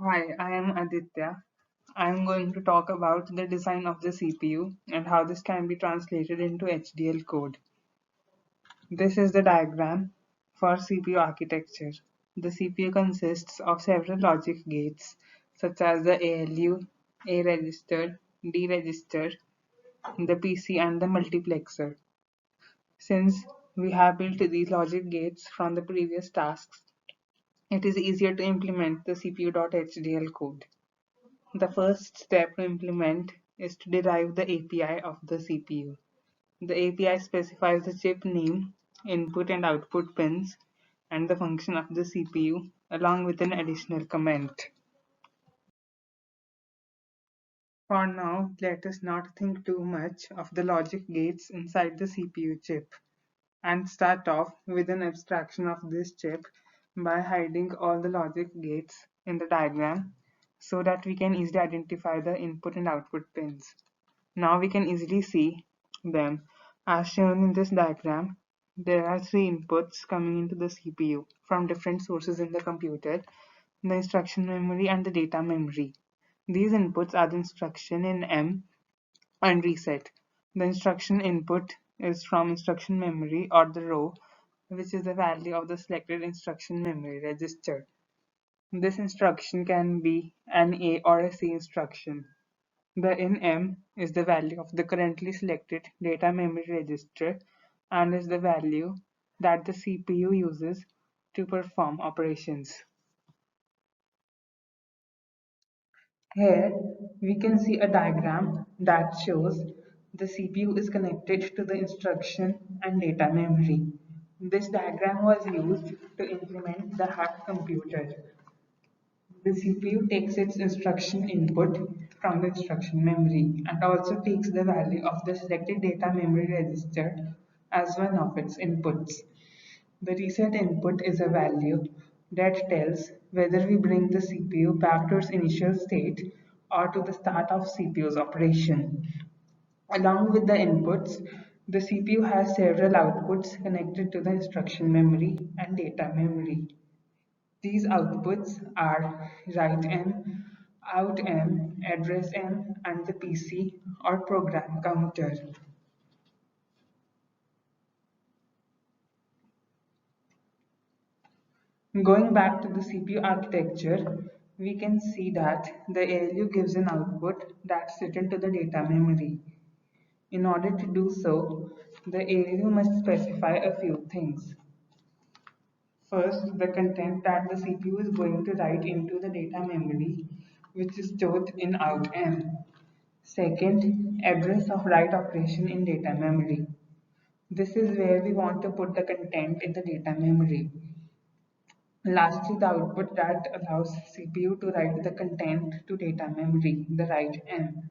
Hi, I am Aditya. I am going to talk about the design of the CPU and how this can be translated into HDL code. This is the diagram for CPU architecture. The CPU consists of several logic gates such as the ALU, A register, D register, the PC and the multiplexer. Since we have built these logic gates from the previous tasks, it is easier to implement the CPU.hdl code. The first step to implement is to derive the API of the CPU. The API specifies the chip name, input and output pins, and the function of the CPU, along with an additional comment. For now, let us not think too much of the logic gates inside the CPU chip, and start off with an abstraction of this chip by hiding all the logic gates in the diagram so that we can easily identify the input and output pins. Now we can easily see them. As shown in this diagram, there are three inputs coming into the CPU from different sources in the computer: the instruction memory and the data memory. These inputs are the instruction in M and reset. The instruction input is from instruction memory or the row, which is the value of the selected instruction memory register. This instruction can be an A or a C instruction. The in-M is the value of the currently selected data memory register and is the value that the CPU uses to perform operations. Here we can see a diagram that shows the CPU is connected to the instruction and data memory. This diagram was used to implement the hacked computer. The CPU takes its instruction input from the instruction memory and also takes the value of the selected data memory register as one of its inputs. The reset input is a value that tells whether we bring the CPU back to its initial state or to the start of CPU's operation. Along with the inputs, the CPU has several outputs connected to the instruction memory and data memory. These outputs are write M, out M, address M, and the PC or program counter. Going back to the CPU architecture, we can see that the ALU gives an output that's written to the data memory. In order to do so, the ALU must specify a few things. First, the content that the CPU is going to write into the data memory, which is stored in out M. Second, address of write operation in data memory. This is where we want to put the content in the data memory. Lastly, the output that allows CPU to write the content to data memory, the write M.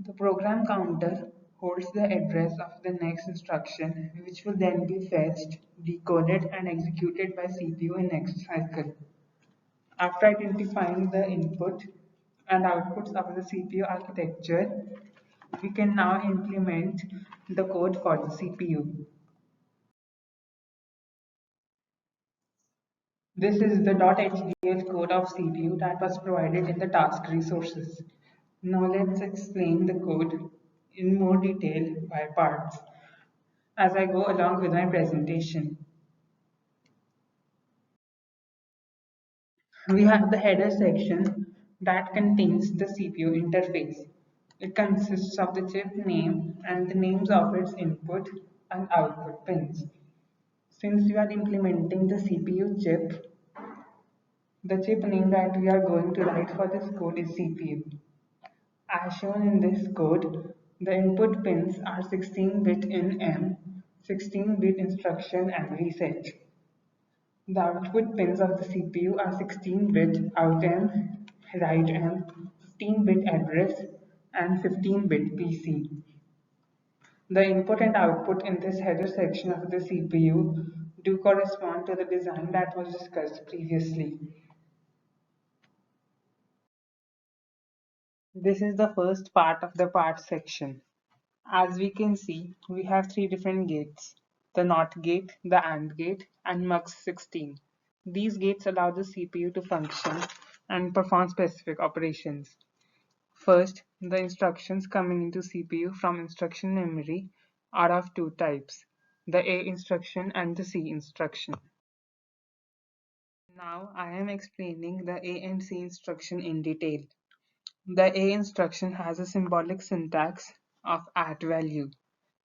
The program counter holds the address of the next instruction, which will then be fetched, decoded, and executed by CPU in next cycle. After identifying the input and outputs of the CPU architecture, we can now implement the code for the CPU. This is the .hdl code of CPU that was provided in the task resources. Now let's explain the code in more detail by parts as I go along with my presentation. We have the header section that contains the CPU interface. It consists of the chip name and the names of its input and output pins. Since we are implementing the CPU chip, the chip name that we are going to write for this code is CPU. As shown in this code, the input pins are 16-bit in M, 16-bit instruction and reset. The output pins of the CPU are 16-bit out-M, write-M, 15-bit address, and 15-bit PC. The input and output in this header section of the CPU do correspond to the design that was discussed previously. This is the first part of the part section. As we can see, we have three different gates: the NOT gate, the AND gate, and MUX16. These gates allow the CPU to function and perform specific operations. First, the instructions coming into CPU from instruction memory are of two types, the A instruction and the C instruction. Now I am explaining the A and C instruction in detail. The A instruction has a symbolic syntax of @value.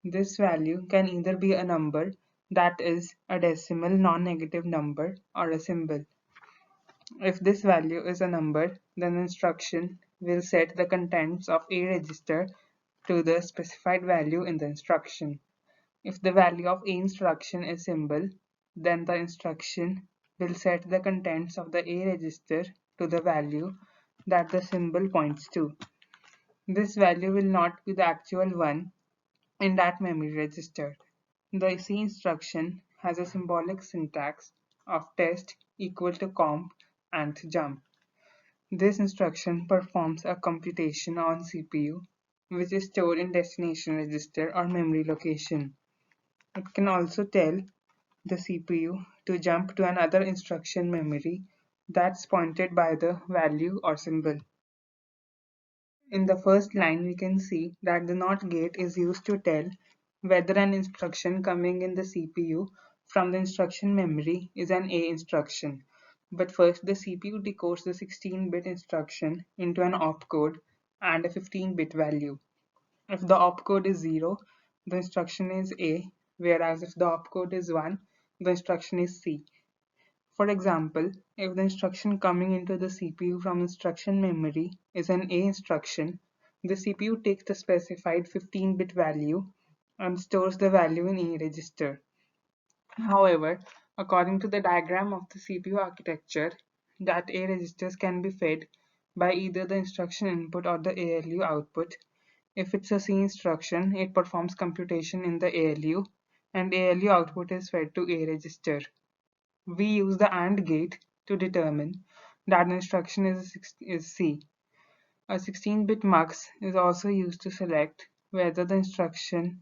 This value can either be a number, that is, a decimal non-negative number, or a symbol. If this value is a number, then the instruction will set the contents of A register to the specified value in the instruction. If the value of A instruction is symbol, then the instruction will set the contents of the A register to the value that the symbol points to. This value will not be the actual one in that memory register. The C instruction has a symbolic syntax of test equal to comp and jump. This instruction performs a computation on CPU, which is stored in destination register or memory location. It can also tell the CPU to jump to another instruction memory that's pointed by the value or symbol. In the first line, we can see that the NOT gate is used to tell whether an instruction coming in the CPU from the instruction memory is an A instruction. But first, the CPU decodes the 16-bit instruction into an opcode and a 15-bit value. If the opcode is 0, the instruction is A, whereas if the opcode is 1, the instruction is C. For example, if the instruction coming into the CPU from instruction memory is an A instruction, the CPU takes the specified 15-bit value and stores the value in A register. However, according to the diagram of the CPU architecture, that A registers can be fed by either the instruction input or the ALU output. If it's a C instruction, it performs computation in the ALU, and ALU output is fed to A register. We use the AND gate to determine that the instruction is C. A 16-bit mux is also used to select whether the instruction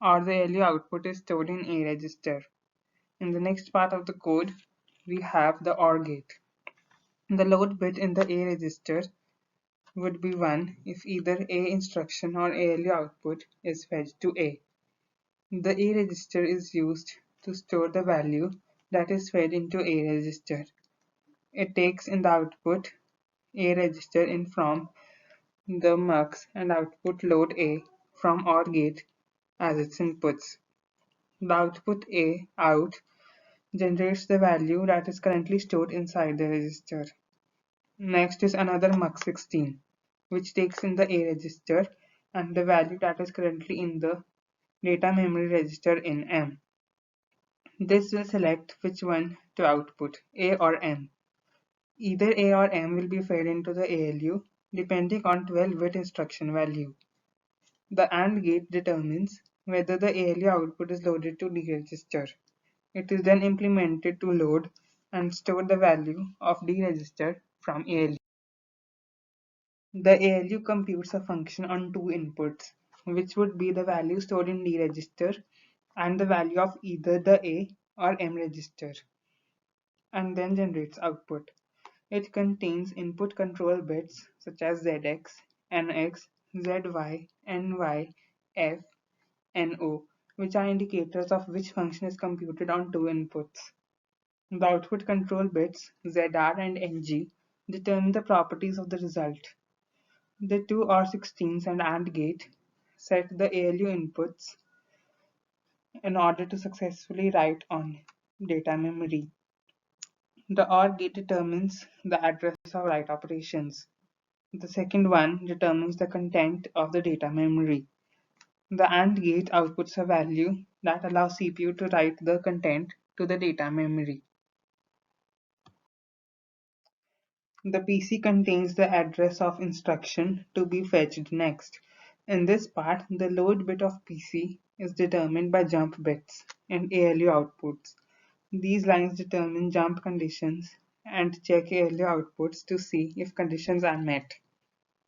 or the ALU output is stored in A register. In the next part of the code, we have the OR gate. The load bit in the A register would be 1 if either A instruction or ALU output is fed to A. The A register is used to store the value that is fed into A register. It takes in the output A register in from the mux and output load A from OR gate as its inputs. The output A out generates the value that is currently stored inside the register. Next is another mux16, which takes in the A register and the value that is currently in the data memory register in M. This will select which one to output, A or M. Either A or M will be fed into the ALU depending on 12-bit instruction value. The AND gate determines whether the ALU output is loaded to D register. It is then implemented to load and store the value of D register from ALU. The ALU computes a function on two inputs, which would be the value stored in D register and the value of either the A or M register, and then generates output. It contains input control bits such as ZX, NX, ZY, NY, F, NO, which are indicators of which function is computed on two inputs. The output control bits ZR and NG determine the properties of the result. The two OR16s and AND gate set the ALU inputs in order to successfully write on data memory. The OR gate determines the address of write operations. The second one determines the content of the data memory. The AND gate outputs a value that allows CPU to write the content to the data memory. The PC contains the address of instruction to be fetched next. In this part, the load bit of PC is determined by jump bits and ALU outputs. These lines determine jump conditions and check ALU outputs to see if conditions are met.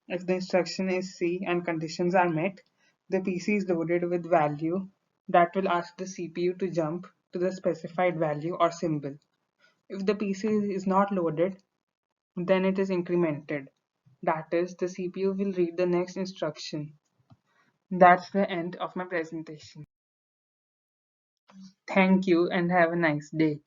If the instruction is C and conditions are met, the PC is loaded with value that will ask the CPU to jump to the specified value or symbol. If the PC is not loaded, then it is incremented. That is, the CPU will read the next instruction. That's the end of my presentation. Thank you and have a nice day.